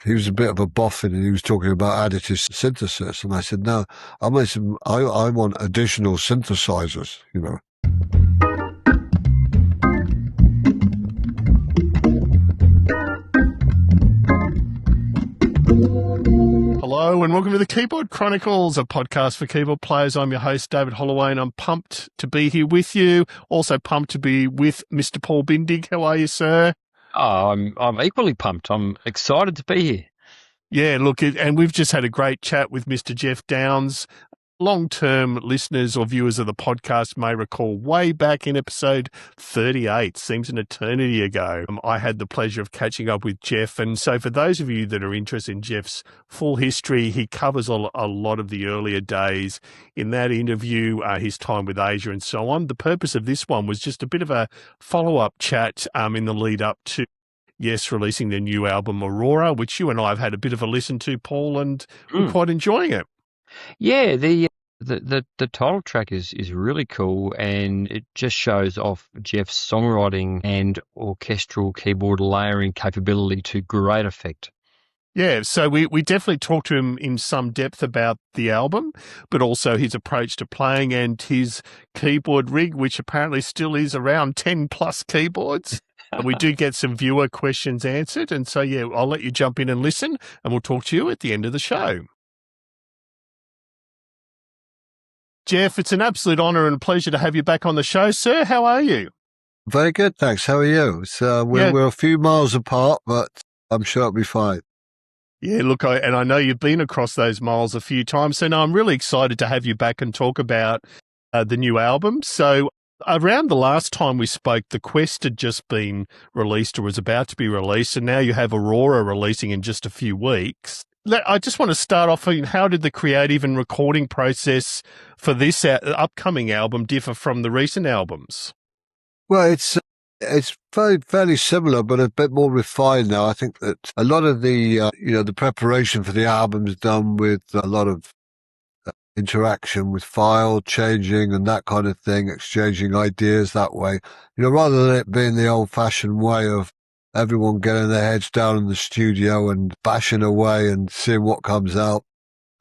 he was a bit of a boffin, and he was talking about additive synthesis. And I said, no, I want additional synthesizers, you know. Hello and welcome to the Keyboard Chronicles, a podcast for keyboard players. I'm your host, David Holloway, and I'm pumped to be here with you. Also pumped to be with Mr. Paul Bindig. How are you, sir? Oh, I'm equally pumped. I'm excited to be here. Yeah, look, and we've just had a great chat with Mr. Geoff Downes. Long-term listeners or viewers of the podcast may recall way back in episode 38, seems an eternity ago, I had the pleasure of catching up with Geoff. And so for those of you that are interested in Geoff's full history, he covers a lot of the earlier days in that interview, his time with Asia and so on. The purpose of this one was just a bit of a follow-up chat in the lead up to Yes releasing their new album, Aurora, which you and I have had a bit of a listen to, Paul, and we're quite enjoying it. Yeah, the title track is really cool, and it just shows off Geoff's songwriting and orchestral keyboard layering capability to great effect. Yeah, so we definitely talked to him in some depth about the album, but also his approach to playing and his keyboard rig, which apparently still is around 10 plus keyboards. And we do get some viewer questions answered. And so, yeah, I'll let you jump in and listen, and we'll talk to you at the end of the show. Geoff, it's an absolute honour and pleasure to have you back on the show, sir. How are you? Very good, thanks. How are you? So we're a few miles apart, but I'm sure it'll be fine. Yeah, look, I know you've been across those miles a few times, so no, I'm really excited to have you back and talk about the new album. So around the last time we spoke, The Quest had just been released or was about to be released, and now you have Aurora releasing in just a few weeks. I just want to start off, how did the creative and recording process for this upcoming album differ from the recent albums? Well, it's fairly similar, but a bit more refined now. I think that a lot of the the preparation for the album is done with a lot of interaction with file changing and that kind of thing, exchanging ideas that way. Rather than it being the old-fashioned way of everyone getting their heads down in the studio and bashing away and seeing what comes out.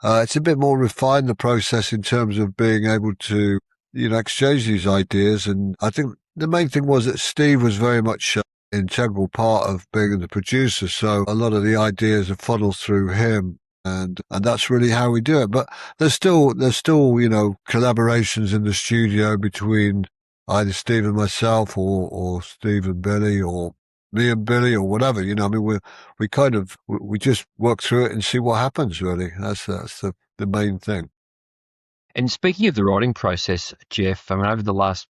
It's a bit more refined, the process, in terms of being able to, exchange these ideas. And I think the main thing was that Steve was very much an integral part of being the producer. So a lot of the ideas are funneled through him. And that's really how we do it. But there's still, collaborations in the studio between either Steve and myself or Steve and Billy or me and Billy or whatever, we just work through it and see what happens, really. That's the main thing. And speaking of the writing process, Geoff, over the last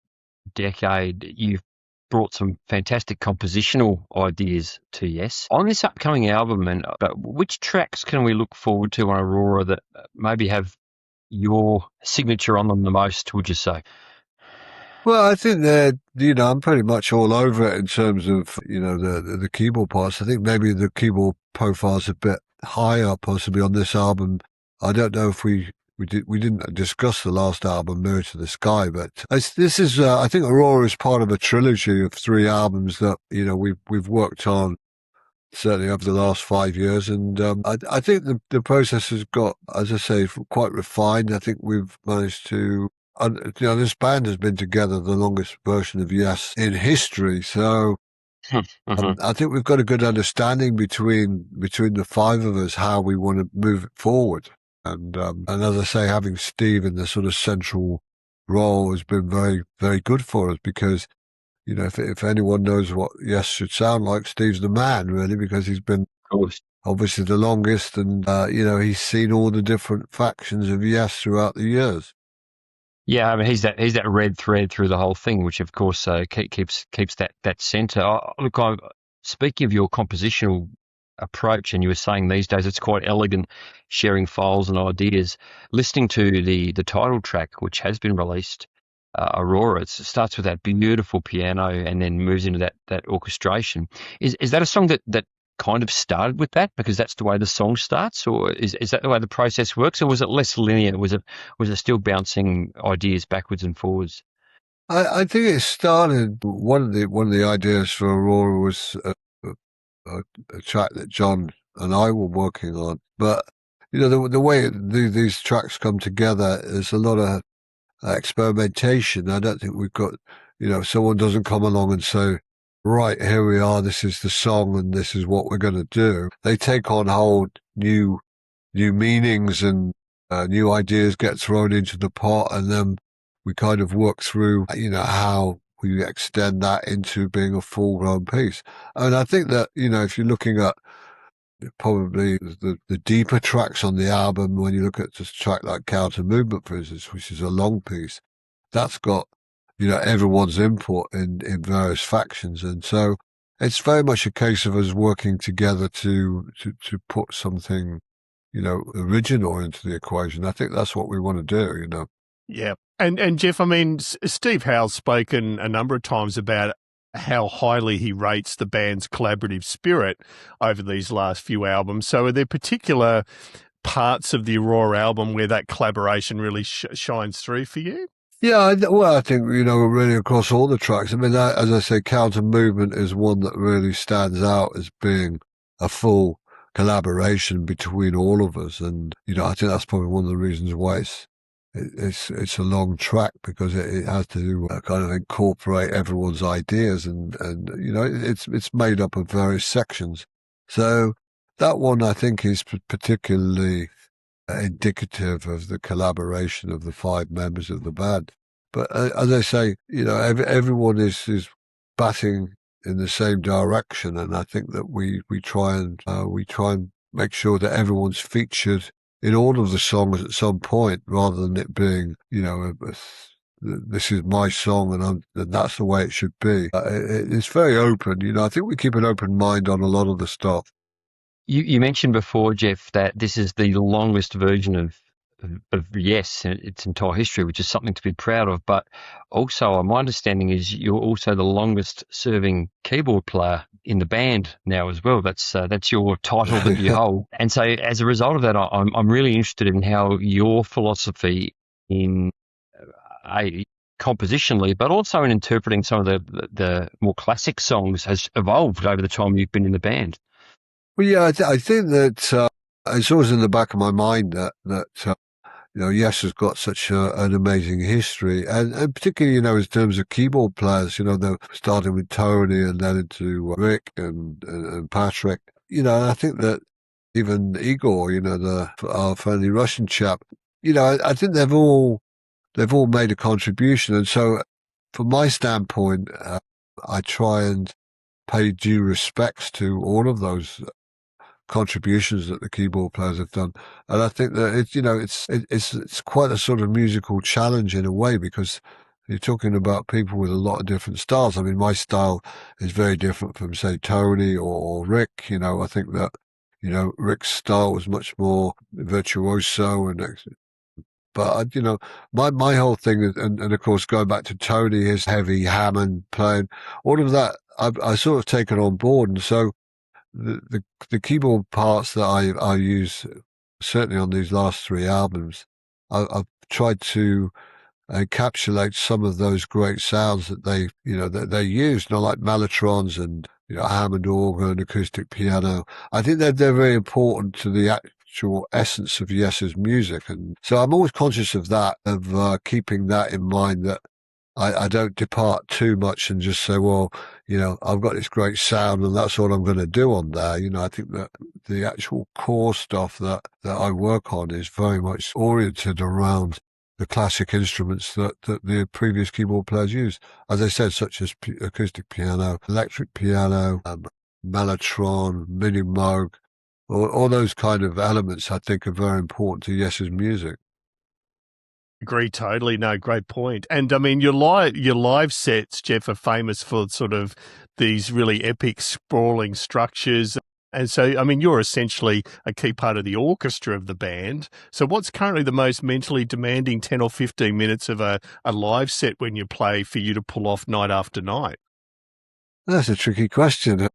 decade, you've brought some fantastic compositional ideas to Yes. On this upcoming album, but which tracks can we look forward to on Aurora that maybe have your signature on them the most, would you say? Well, I think that, I'm pretty much all over it in terms of, the keyboard parts. I think maybe the keyboard profile's a bit higher possibly on this album. I don't know if we didn't discuss the last album, Mirror to the Sky, but this is, I think Aurora is part of a trilogy of 3 albums that, we've worked on certainly over the last 5 years. And, I think the process has got, as I say, quite refined. I think we've managed to, this band has been together the longest version of Yes in history. So I think we've got a good understanding between the 5 of us how we want to move it forward. And as I say, having Steve in the sort of central role has been very, very good for us because, if anyone knows what Yes should sound like, Steve's the man, really, because he's been obviously the longest and, he's seen all the different factions of Yes throughout the years. Yeah, he's that red thread through the whole thing, which of course keeps that centre. Look, speaking of your compositional approach, and you were saying these days it's quite elegant, sharing files and ideas. Listening to the title track, which has been released, Aurora, it starts with that beautiful piano and then moves into that orchestration. Is that a song that kind of started with that because that's the way the song starts, or is that the way the process works, or was it less linear? Was it still bouncing ideas backwards and forwards? I think it started. One of the ideas for Aurora was a track that Jon and I were working on. But, the way these tracks come together is a lot of experimentation. I don't think we've got, someone doesn't come along and say, right, here we are, this is the song and this is what we're going to do. They take on whole new meanings and new ideas get thrown into the pot, and then we kind of work through, how we extend that into being a full-grown piece. And I think that, if you're looking at probably the deeper tracks on the album, when you look at this track like Counter Movement, for instance, which is a long piece, that's got, everyone's input in various factions. And so it's very much a case of us working together to put something, original into the equation. I think that's what we want to do, Yeah. And Geoff, I mean, Steve Howe's spoken a number of times about how highly he rates the band's collaborative spirit over these last few albums. So are there particular parts of the Aurora album where that collaboration really shines through for you? Yeah, I think, really across all the tracks. I mean, as I say, Counter Movement is one that really stands out as being a full collaboration between all of us. And, I think that's probably one of the reasons why it's a long track, because it has to kind of incorporate everyone's ideas and it's made up of various sections. So that one, I think, is particularly indicative of the collaboration of the 5 members of the band. But as I say, everyone is batting in the same direction, and I think that we try and make sure that everyone's featured in all of the songs at some point, rather than it being, this is my song and that's the way it should be. It's very open, I think we keep an open mind on a lot of the stuff. You mentioned before, Geoff, that this is the longest version of Yes in its entire history, which is something to be proud of. But also, my understanding is you're also the longest serving keyboard player in the band now as well. That's your title that you hold. And so, as a result of that, I'm really interested in how your philosophy in compositionally, but also in interpreting some of the more classic songs has evolved over the time you've been in the band. Well, yeah, I think that it's always in the back of my mind that Yes has got such an amazing history, and particularly, in terms of keyboard players, they're starting with Tony and then into Rick and Patrick. I think that even Igor, our friendly Russian chap, I think they've all made a contribution, and so from my standpoint, I try and pay due respects to all of those contributions that the keyboard players have done. And I think that it's quite a sort of musical challenge in a way, because you're talking about people with a lot of different styles. I mean, my style is very different from, say, Tony or Rick. I think that, Rick's style was much more virtuoso but, my whole thing is, and of course, going back to Tony, his heavy Hammond playing, all of that, I sort of taken on board. And so the keyboard parts that I use, certainly on these last 3 albums, I've tried to encapsulate some of those great sounds that they use, like mellotrons and Hammond organ, acoustic piano. I think they're very important to the actual essence of Yes's music, and so I'm always conscious of that, of keeping that in mind, that I don't depart too much and just say, well, I've got this great sound and that's all I'm going to do on there. I think that the actual core stuff that I work on is very much oriented around the classic instruments that the previous keyboard players used, as I said, such as acoustic piano, electric piano, mellotron, mini Moog, all those kind of elements I think are very important to Yes's music. Agree totally. No, great point. And I mean, your live sets, Geoff, are famous for sort of these really epic, sprawling structures. And so, I mean, you're essentially a key part of the orchestra of the band. So what's currently the most mentally demanding 10 or 15 minutes of a live set when you play for you to pull off night after night? That's a tricky question.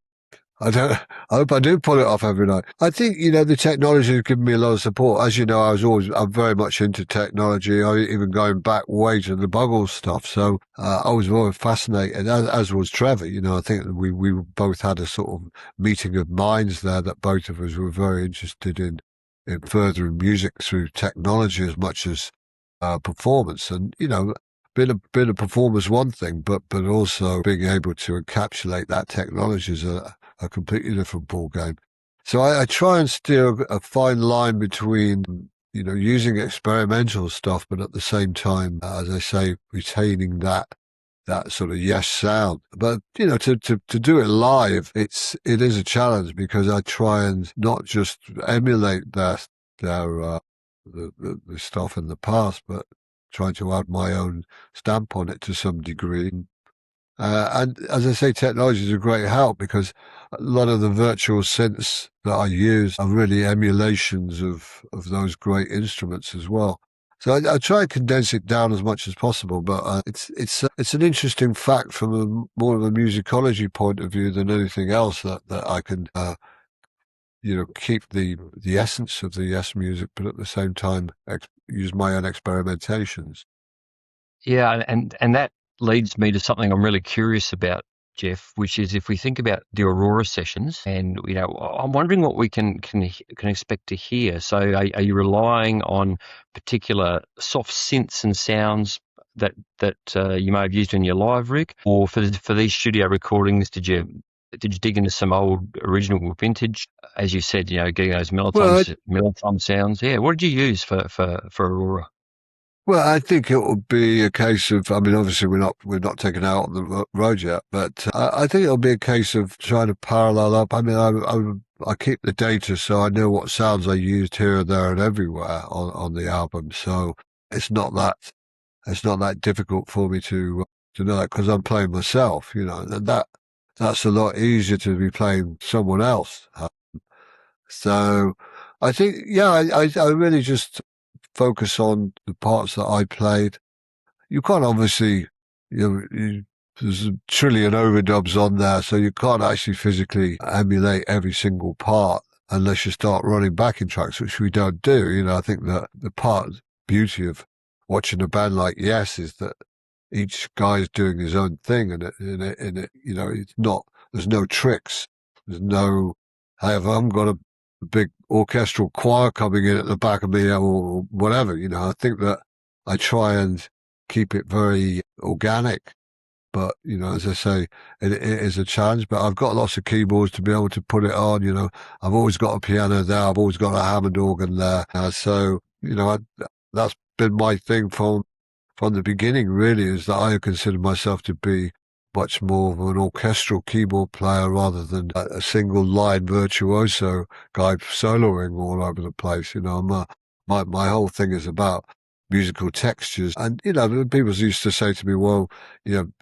I hope I do pull it off every night. I think, the technology has given me a lot of support. As you know, I'm very much into technology. Even going back way to the Buggles stuff. So, I was very fascinated, as was Trevor. I think that we both had a sort of meeting of minds there, that both of us were very interested in furthering music through technology as much as, performance. And, being a performer is one thing, but also being able to encapsulate that technology is a completely different ball game. So I try and steer a fine line between, using experimental stuff, but at the same time, as I say, retaining that sort of yes sound. But, to do it live, it is a challenge, because I try and not just emulate their the stuff in the past, but try to add my own stamp on it to some degree. And as I say, technology is a great help, because a lot of the virtual synths that I use are really emulations of those great instruments as well. So I try and condense it down as much as possible, but it's an interesting fact from more of a musicology point of view than anything else, that I can keep the essence of the Yes music, but at the same time use my own experimentations. Yeah, and that leads me to something I'm really curious about, Geoff, which is if we think about the Aurora sessions, and I'm wondering what we can expect to hear. So, are you relying on particular soft synths and sounds that you may have used in your live rig, or for these studio recordings, did you dig into some old original vintage, as you said, getting those mellotron sounds? Yeah, what did you use for Aurora? Well, I think it will be a case of, I mean, obviously we're not taken out on the road yet, but I think it'll be a case of trying to parallel up. I mean, I keep the data, so I know what sounds I used here, there, and everywhere on the album. So it's not that difficult for me to know that, because I'm playing myself, and that's a lot easier to be playing someone else. So I think, yeah, I really just focus on the parts that I played. You can't obviously, there's a trillion overdubs on there, so you can't actually physically emulate every single part unless you start running backing tracks, which we don't do. I think that the beauty of watching a band like Yes is that each guy's doing his own thing, and it's not, there's no tricks. There's no, hey, if I haven't got a big orchestral choir coming in at the back of me or whatever, I think that I try and keep it very organic. But, as I say, it is a challenge, but I've got lots of keyboards to be able to put it on. I've always got a piano there. I've always got a Hammond organ there. So, that's been my thing from the beginning, really, is that I consider myself to be much more of an orchestral keyboard player rather than a single line virtuoso guy soloing all over the place. My whole thing is about musical textures. And, people used to say to me, well,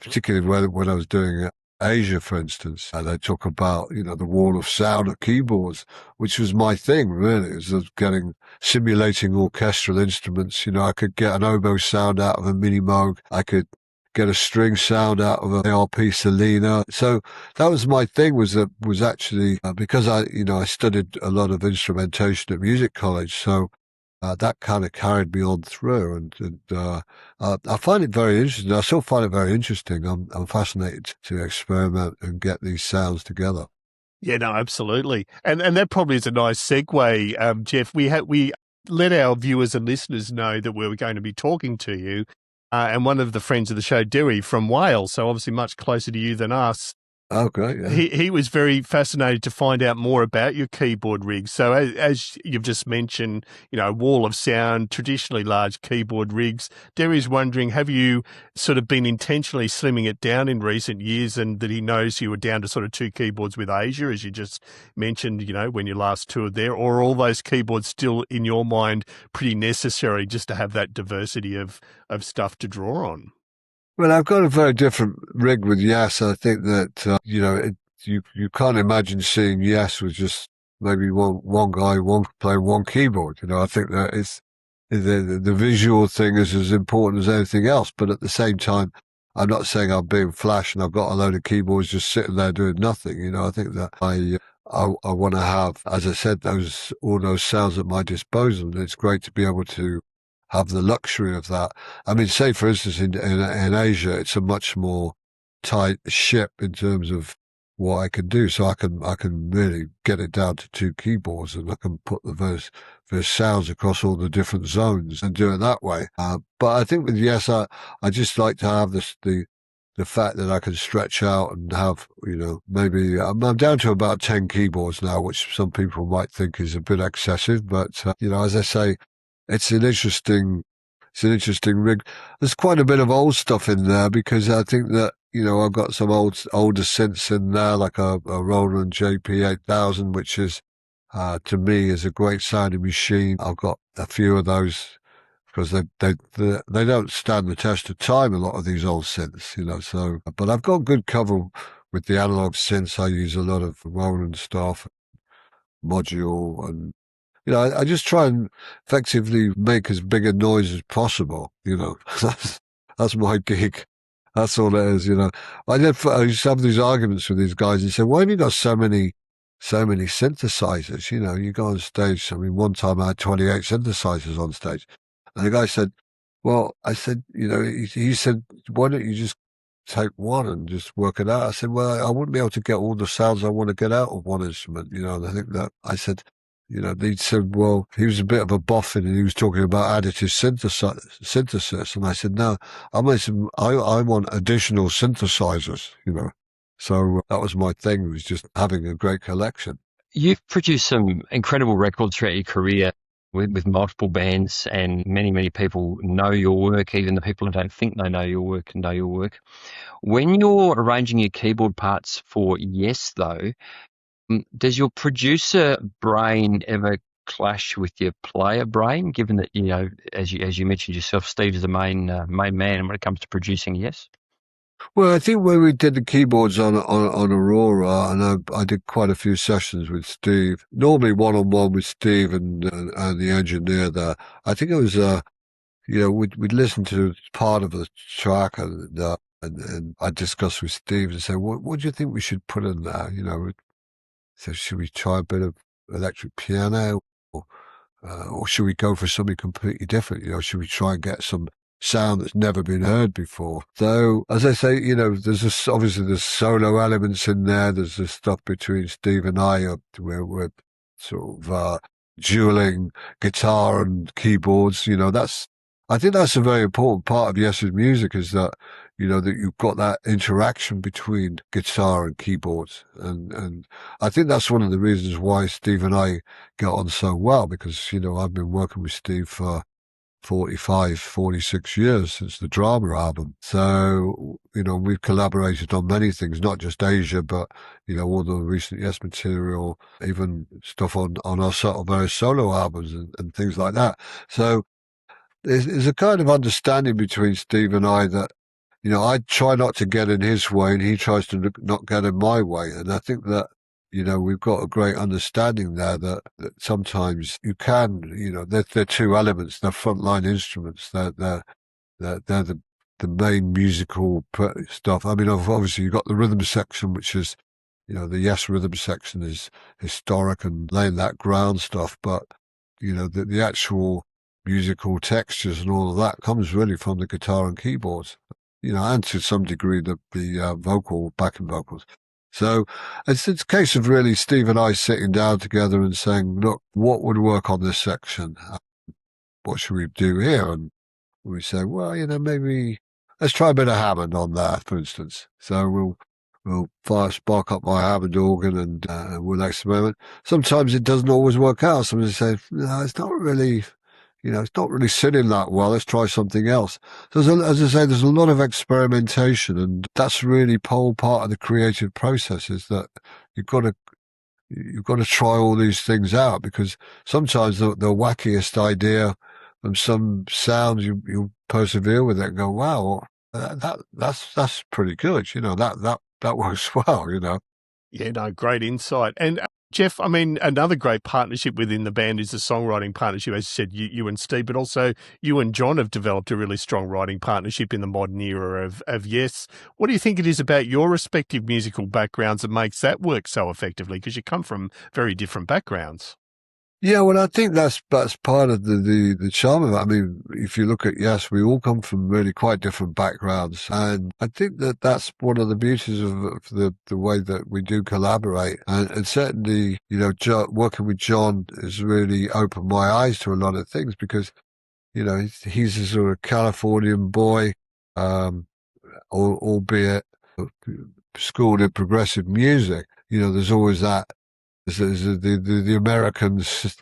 particularly when I was doing Asia, for instance, and they talk about, the wall of sound of keyboards, which was my thing, really, is simulating orchestral instruments. I could get an oboe sound out of a mini Moog. I could get a string sound out of an ARP Selena. So that was my thing, was actually, because I studied a lot of instrumentation at music college. So, that kind of carried me on through, and I find it very interesting. I still find it very interesting. I'm fascinated to experiment and get these sounds together. Yeah, no, absolutely, and that probably is a nice segue, Geoff. We let our viewers and listeners know that we were going to be talking to you, and one of the friends of the show, Dewey from Wales, so obviously much closer to you than us. Okay, yeah. He was very fascinated to find out more about your keyboard rig. So as you've just mentioned, wall of sound, traditionally large keyboard rigs. Derry's wondering, have you sort of been intentionally slimming it down in recent years, and that he knows you were down to sort of 2 keyboards with Asia, as you just mentioned, when you last toured there, or are all those keyboards still in your mind pretty necessary just to have that diversity of stuff to draw on? Well, I've got a very different rig with Yes. I think that, you can't imagine seeing Yes with just maybe one guy, playing one keyboard. I think that it's the visual thing is as important as anything else. But at the same time, I'm not saying I'm being flash and I've got a load of keyboards just sitting there doing nothing. I think that I want to have, as I said, all those sounds at my disposal. And it's great to be able to have the luxury of that. I mean, say for instance, in Asia, it's a much more tight ship in terms of what I can do. So I can really get it down to 2 keyboards, and I can put the various sounds across all the different zones and do it that way. But I think with Yes, I just like to have the fact that I can stretch out and have, maybe I'm down to about 10 keyboards now, which some people might think is a bit excessive, but as I say, it's an interesting rig. There's quite a bit of old stuff in there because I think that, I've got some older synths in there, like a Roland JP8000, which is, to me, is a great sounding machine. I've got a few of those because they don't stand the test of time, a lot of these old synths, so, but I've got good cover with the analog synths. I use a lot of Roland stuff, module, and I just try and effectively make as big a noise as possible. That's my gig. That's all it is. I used to have these arguments with these guys and say, "Why have you got so many synthesizers?" You go on stage. I mean, one time I had 28 synthesizers on stage, and the guy said, "Well," I said, he said, "Why don't you just take one and just work it out?" I said, "Well, I wouldn't be able to get all the sounds I want to get out of one instrument." And I think that I said, they said, well, he was a bit of a boffin and he was talking about additive synthesis. And I said, no, I want additional synthesizers, So that was my thing, was just having a great collection. You've produced some incredible records throughout your career with multiple bands, and many, many people know your work. Even the people who don't think they know your work know your work. When you're arranging your keyboard parts for Yes, though, does your producer brain ever clash with your player brain, given that, as you mentioned yourself, Steve is the main man when it comes to producing Yes? Well, I think when we did the keyboards on Aurora, and I did quite a few sessions with Steve, normally one-on-one with Steve and the engineer there. I think it was, we'd listen to part of the track and I'd discuss with Steve and say, what do you think we should put in there? So should we try a bit of electric piano, or should we go for something completely different? Should we try and get some sound that's never been heard before? So, as I say, obviously there's solo elements in there. There's this stuff between Steve and I where we're sort of dueling guitar and keyboards. I think that's a very important part of Yes's music, is that, that you've got that interaction between guitar and keyboards. And I think that's one of the reasons why Steve and I get on so well, because, I've been working with Steve for 46 years since the Drama album. So, we've collaborated on many things, not just Asia, but, all the recent Yes material, even stuff on our various solo albums and things like that. So, there's a kind of understanding between Steve and I that, I try not to get in his way and he tries to not get in my way. And I think that, we've got a great understanding there that sometimes you can, they're 2 elements, they're frontline instruments, they're the main musical stuff. I mean, obviously you've got the rhythm section, which is, the Yes rhythm section is historic and laying that ground stuff. But, the actual musical textures and all of that comes really from the guitar and keyboards, and to some degree the vocal, backing vocals. So it's a case of really Steve and I sitting down together and saying, look, what would work on this section? What should we do here? And we say, well, maybe let's try a bit of Hammond on that, for instance. So we'll spark up my Hammond organ and we'll experiment. Sometimes it doesn't always work out. Somebody says, no, it's not really... it's not really sitting that well. Let's try something else. So as I say, there's a lot of experimentation, and that's really part of the creative process, is that you've got to try all these things out, because sometimes the wackiest idea from some sounds, you persevere with it and go, wow, that's pretty good. That works well, Yeah, no, great insight. And Geoff, I mean, another great partnership within the band is the Songwriting Partnership. As you said, you and Steve, but also you and Jon have developed a really strong writing partnership in the modern era of Yes. What do you think it is about your respective musical backgrounds that makes that work so effectively? Because you come from very different backgrounds. Yeah, well, I think that's part of the charm of it. I mean, if you look at Yes, we all come from really quite different backgrounds, and I think that that's one of the beauties of the way that we do collaborate. And certainly, you know, working with Jon has really opened my eyes to a lot of things because, you know, he's a sort of Californian boy, albeit schooled in progressive music. You know, there's always that. The Americans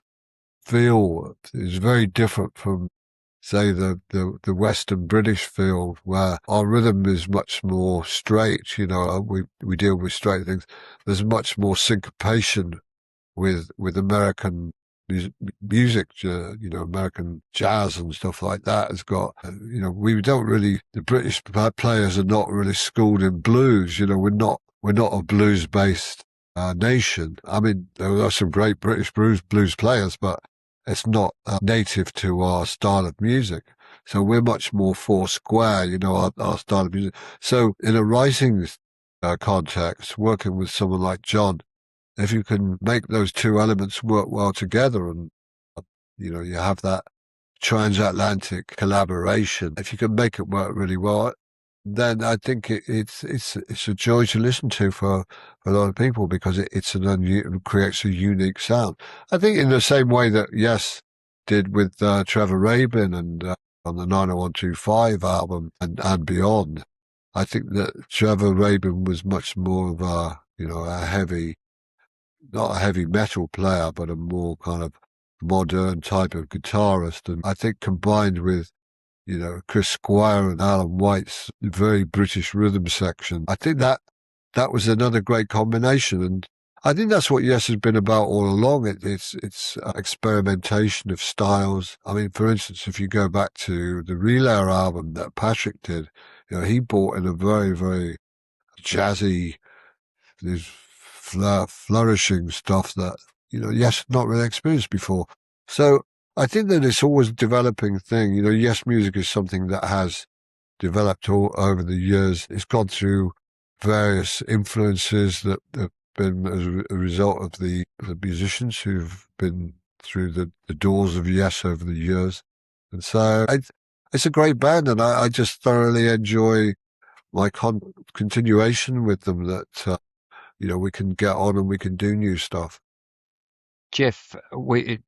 feel is very different from, say, the Western British feel, where our rhythm is much more straight. You know, we deal with straight things. There's much more syncopation with American music, you know, American jazz and stuff like that has got, you know, the British players are not really schooled in blues. You know, we're not a blues based nation. I mean, there are some great British blues players, but it's not native to our style of music. So we're much more four square, you know, our style of music. So in a writing context, working with someone like Jon, if you can make those two elements work well together and, you know, you have that transatlantic collaboration, if you can make it work really well, then I think it's a joy to listen to for a lot of people because it creates a unique sound. I think in the same way that Yes did with Trevor Rabin and on the 90125 album and beyond. I think that Trevor Rabin was much more of not a heavy metal player, but a more kind of modern type of guitarist. And I think combined with, you know, Chris Squire and Alan White's very British rhythm section, I think that was another great combination. And I think that's what Yes has been about all along. It's experimentation of styles. I mean, for instance, if you go back to the Relayer album that Patrick did, you know, he brought in a very, very jazzy, this flourishing stuff that, you know, Yes had not really experienced before. So I think that it's always a developing thing. You know, Yes music is something that has developed all over the years. It's gone through various influences that have been as a result of the musicians who've been through the doors of Yes over the years. And so it's a great band, and I just thoroughly enjoy my continuation with them, that, you know, we can get on and we can do new stuff. Geoff,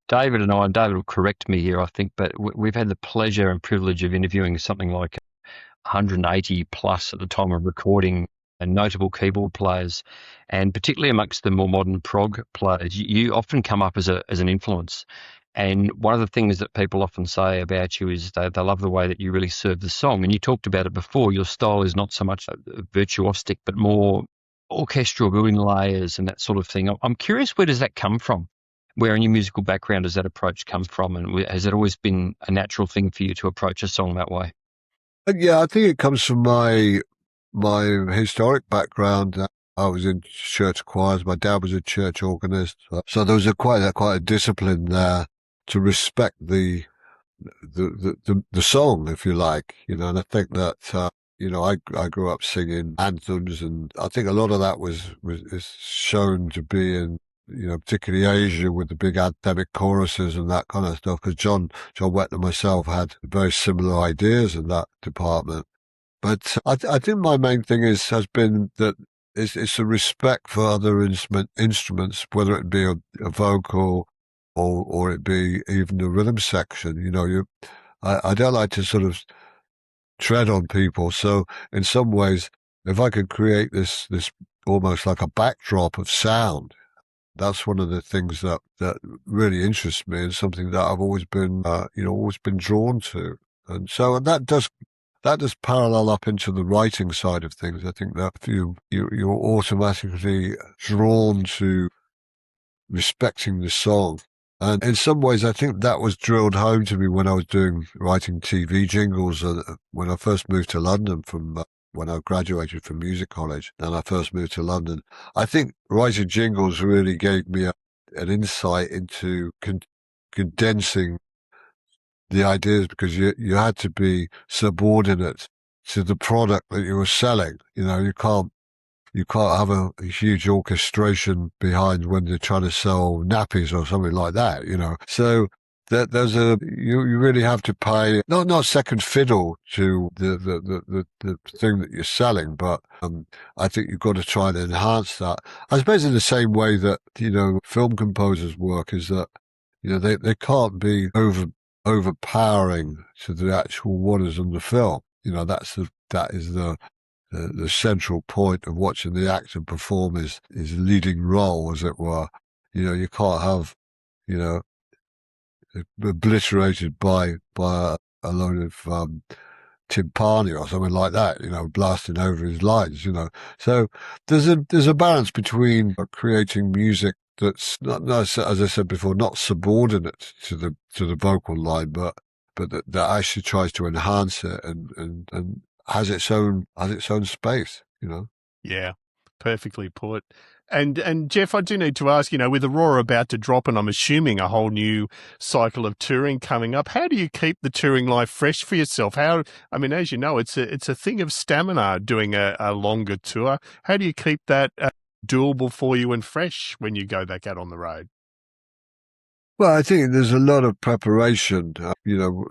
David and I, and David will correct me here, I think, but we've had the pleasure and privilege of interviewing something like 180 plus at the time of recording and notable keyboard players, and particularly amongst the more modern prog players, you often come up as an influence. And one of the things that people often say about you is they love the way that you really serve the song. And you talked about it before. Your style is not so much virtuosic, but more orchestral, building layers and that sort of thing. I'm curious, where does that come from? Where in your musical background does that approach come from? And has it always been a natural thing for you to approach a song that way? Yeah, I think it comes from my historic background. I was in church choirs. My dad was a church organist. So there was quite a discipline there to respect the song, if you like, you know. And I think that, you know, I grew up singing anthems, and I think a lot of that is shown to be in, you know, particularly Asia, with the big anthemic choruses and that kind of stuff, because Jon Wett and myself had very similar ideas in that department. But I think my main thing has been that it's a respect for other instruments, whether it be a vocal or it be even the rhythm section. You know, I don't like to sort of tread on people. So in some ways, if I could create this almost like a backdrop of sound, that's one of the things that really interests me, and something that I've always been, always been drawn to. And so that does parallel up into the writing side of things. I think that you're automatically drawn to respecting the song. And in some ways, I think that was drilled home to me when I was writing TV jingles when I first moved to London from when I graduated from music college and I first moved to London. I think writing jingles really gave me an insight into condensing the ideas, because you had to be subordinate to the product that you were selling. You can't have a huge orchestration behind when you're trying to sell nappies or something like that. So there's you really have to pay not second fiddle to the thing that you're selling, but I think you've got to try and enhance that. I suppose in the same way that film composers work, is that they can't be overpowering to the actual waters on the film. That is the central point of watching the actor perform his leading role, as it were. You can't have obliterated by a load of timpani or something like that, blasting over his lines. So there's a balance between creating music that's not, as I said before, not subordinate to the vocal line, but that actually tries to enhance it and has its own space. Yeah, perfectly put. And Geoff, I do need to ask, with Aurora about to drop, and I'm assuming a whole new cycle of touring coming up, how do you keep the touring life fresh for yourself? As you know, it's a thing of stamina doing a longer tour. How do you keep that doable for you and fresh when you go back out on the road? Well, I think there's a lot of preparation.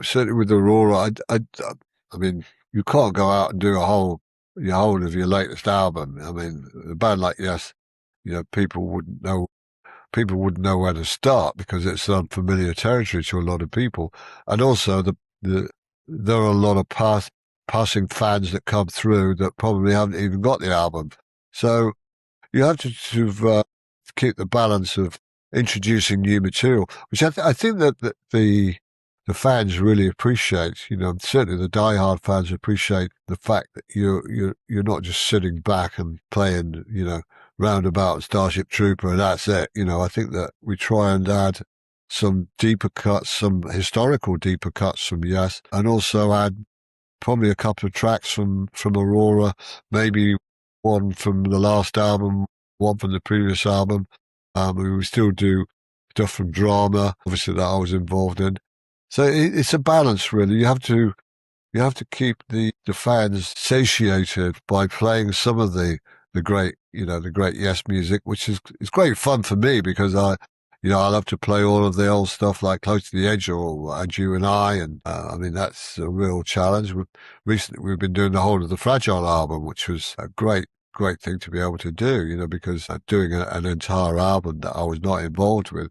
Certainly with Aurora, I mean, you can't go out and do your whole of your latest album. I mean, a band like Yes, people wouldn't know where to start, because it's unfamiliar territory to a lot of people, and also there are a lot of passing fans that come through that probably haven't even got the album. So you have to keep the balance of introducing new material, which I think that the fans really appreciate. Certainly the diehard fans appreciate the fact that you're not just sitting back and playing, Roundabout, Starship Trooper, and that's it. I think that we try and add some deeper cuts, some historical deeper cuts from Yes, and also add probably a couple of tracks from Aurora, maybe one from the last album, one from the previous album. We still do stuff from Drama, obviously, that I was involved in. So it's a balance, really. You have to keep the fans satiated by playing some of the great Yes music, which is great fun for me, because I love to play all of the old stuff like Close to the Edge or And You and I, and that's a real challenge. Recently we've been doing the whole of the Fragile album, which was a great thing to be able to do, because doing an entire album that I was not involved with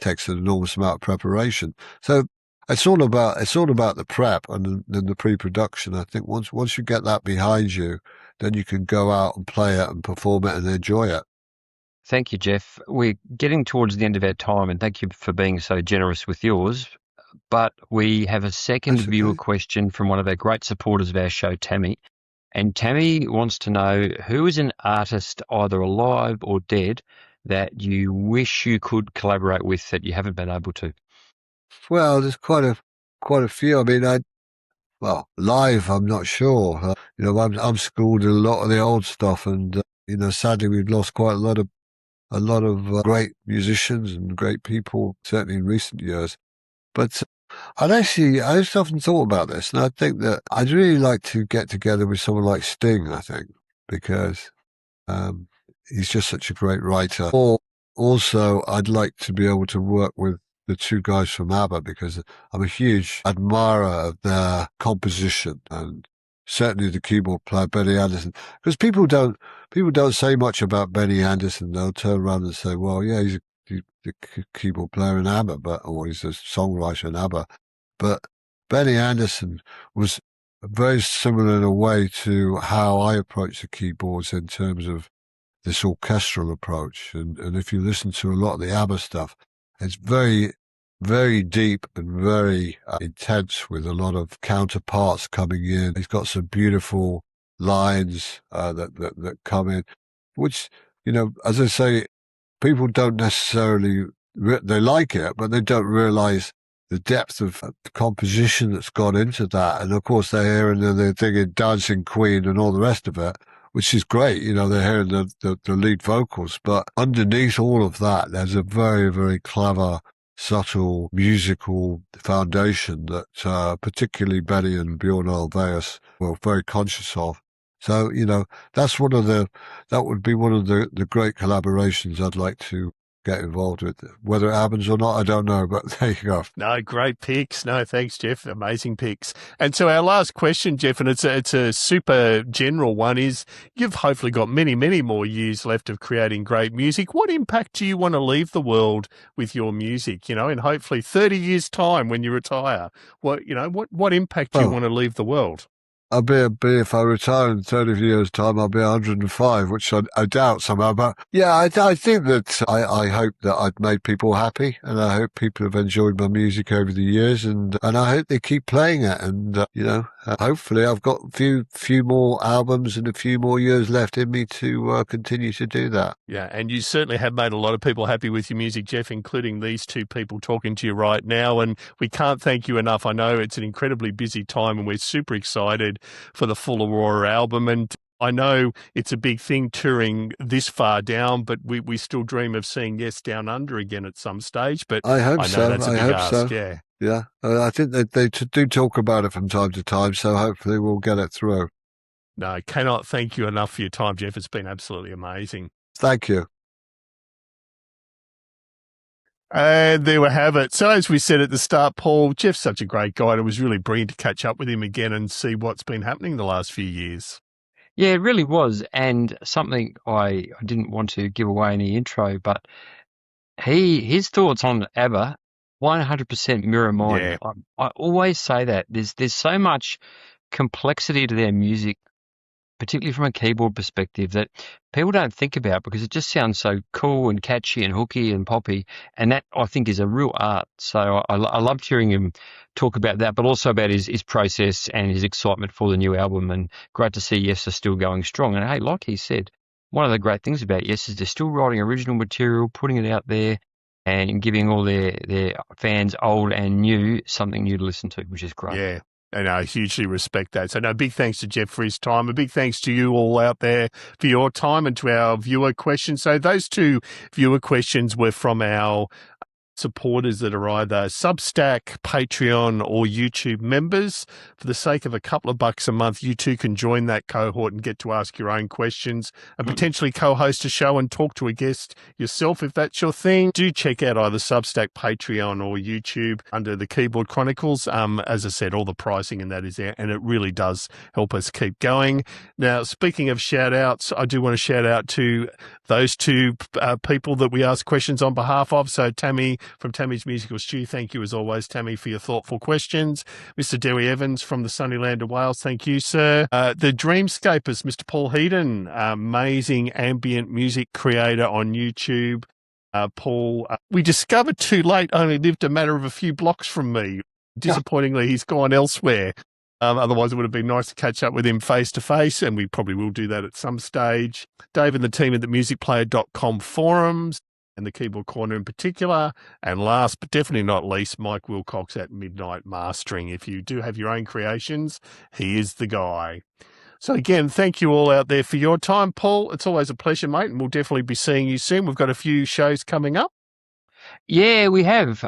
takes an enormous amount of preparation. So it's all about the prep and then the pre-production. I think once you get that behind you, then you can go out and play it and perform it and enjoy it. Thank you, Geoff. We're getting towards the end of our time, and thank you for being so generous with yours. But we have a second viewer question from one of our great supporters of our show, Tammy. And Tammy wants to know, who is an artist, either alive or dead, that you wish you could collaborate with that you haven't been able to? Well, there's quite a few. I mean, live, I'm not sure. I'm schooled in a lot of the old stuff, and sadly, we've lost quite a lot of great musicians and great people, certainly in recent years. But I just often thought about this, and I think that I'd really like to get together with someone like Sting. I think because he's just such a great writer. Or also, I'd like to be able to work with the two guys from ABBA, because I'm a huge admirer of their composition, and certainly the keyboard player Benny Andersson. Because people don't say much about Benny Andersson. They'll turn around and say, "Well, yeah, he's the keyboard player in ABBA, or he's a songwriter in ABBA." But Benny Andersson was very similar in a way to how I approach the keyboards in terms of this orchestral approach. And if you listen to a lot of the ABBA stuff, it's very, very deep and very intense, with a lot of counterparts coming in. He's got some beautiful lines that come in, which, as I say, people don't necessarily, they like it, but they don't realize the depth of composition that's gone into that. And of course they're hearing and they're thinking Dancing Queen and all the rest of it, which is great. You know, they're hearing the lead vocals, but underneath all of that, there's a very, very clever, subtle musical foundation that particularly Benny and Bjorn Ulvaeus were very conscious of. So, you know, that would be one of the great collaborations I'd like to get involved with. Whether it happens or not, I don't know, but there you go. No, great picks. No, thanks, Geoff. Amazing picks. And so our last question, Geoff, and it's a super general one, is you've hopefully got many, many more years left of creating great music. What impact do you want to leave the world with your music? You know, in hopefully 30 years' time when you retire, what impact do you want to leave the world? If I retire in 30 years' time, I'll be 105, which I doubt somehow. But yeah, I think that I hope that I've made people happy, and I hope people have enjoyed my music over the years, and I hope they keep playing it. And hopefully, I've got a few more albums and a few more years left in me to continue to do that. Yeah, and you certainly have made a lot of people happy with your music, Geoff, including these two people talking to you right now. And we can't thank you enough. I know it's an incredibly busy time, and we're super excited for the full Aurora album. And I know it's a big thing touring this far down, but we still dream of seeing Yes Down Under again at some stage. But I hope so. That's a big ask. Yeah. Yeah. I think that they do talk about it from time to time, so hopefully we'll get it through. No, cannot thank you enough for your time, Geoff. It's been absolutely amazing. Thank you. And there we have it. So as we said at the start, Paul, Geoff's such a great guy. It was really brilliant to catch up with him again and see what's been happening the last few years. Yeah, it really was. And something I didn't want to give away in the intro, but his thoughts on ABBA 100% mirror mine. Yeah. I always say that. There's so much complexity to their music, particularly from a keyboard perspective, that people don't think about because it just sounds so cool and catchy and hooky and poppy. And that, I think, is a real art. So I loved hearing him talk about that, but also about his process and his excitement for the new album. And great to see Yes are still going strong. And, hey, like he said, one of the great things about Yes is they're still writing original material, putting it out there, and giving all their fans, old and new, something new to listen to, which is great. Yeah. And I hugely respect that. So, no, big thanks to Geoff for his time. A big thanks to you all out there for your time and to our viewer questions. So those two viewer questions were from our supporters that are either Substack, Patreon, or YouTube members. For the sake of a couple of bucks a month, you too can join that cohort and get to ask your own questions and potentially co-host a show and talk to a guest yourself if that's your thing. Do check out either Substack, Patreon, or YouTube under the Keyboard Chronicles. As I said, all the pricing and that is there, and it really does help us keep going. Now, speaking of shout-outs, I do want to shout out to those two people that we ask questions on behalf of. So Tammy from Tammy's Musical Stew, thank you as always, Tammy, for your thoughtful questions. Mr. Dewey Evans from the sunny land of Wales, thank you, sir. The Dreamscapers, Mr. Paul Heaton, amazing ambient music creator on YouTube. Paul, we discovered too late, only lived a matter of a few blocks from me. Disappointingly, he's gone elsewhere. Otherwise, it would have been nice to catch up with him face to face, and we probably will do that at some stage. Dave and the team at the musicplayer.com forums, and the Keyboard Corner in particular. And last but definitely not least, Mike Wilcox at Midnight Mastering. If you do have your own creations, he is the guy. So again, thank you all out there for your time. Paul, it's always a pleasure, mate, and we'll definitely be seeing you soon. We've got a few shows coming up. Yeah, we have.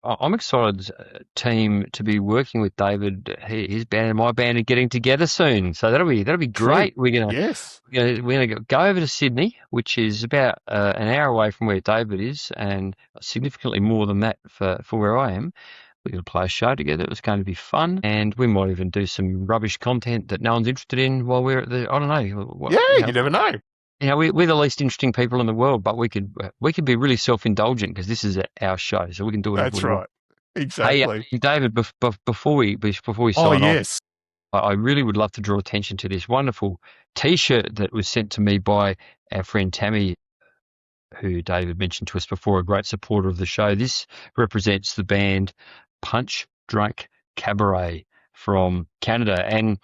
I'm excited, team, to be working with David. His band and my band are getting together soon, so that'll be great. We're gonna go over to Sydney, which is about an hour away from where David is, and significantly more than that for where I am. We're going to play a show together. It's going to be fun, and we might even do some rubbish content that no one's interested in while we're at the. I don't know. You never know. You know, we're the least interesting people in the world, but we could be really self-indulgent because this is our show, so we can do whatever. That's right. Exactly. Hey, David, before we sign off, I really would love to draw attention to this wonderful T-shirt that was sent to me by our friend Tammy, who David mentioned to us before, a great supporter of the show. This represents the band Punch Drunk Cabaret from Canada, and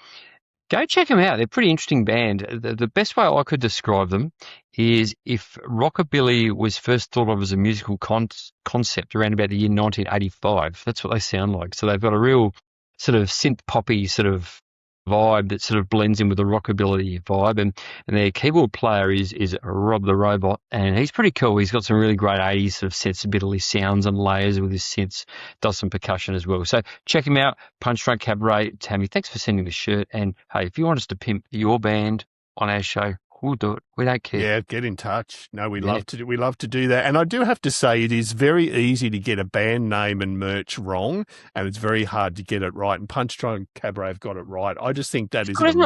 Go check them out. They're a pretty interesting band. The best way I could describe them is if rockabilly was first thought of as a musical concept around about the year 1985. That's what they sound like. So they've got a real sort of synth poppy sort of vibe that sort of blends in with the rockabilly vibe. And their keyboard player is Rob the Robot, and he's pretty cool. He's got some really great 80s sort of sensibility sounds and layers with his synths, does some percussion as well. So check him out, Punch Drunk Cabaret. Tammy, thanks for sending the shirt. And hey, if you want us to pimp your band on our show, we'll do it. We don't care. Yeah, get in touch. No, we love to do that. And I do have to say, it is very easy to get a band name and merch wrong, and it's very hard to get it right. And Punch Drunk Cabaret have got it right. I just think that is an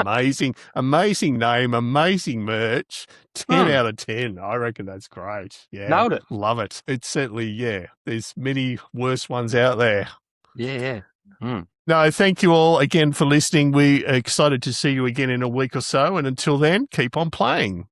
amazing name, amazing merch. 10 out of 10. I reckon that's great. Yeah, nailed it. Love it. It's certainly There's many worse ones out there. Yeah. No, thank you all again for listening. We're excited to see you again in a week or so. And until then, keep on playing.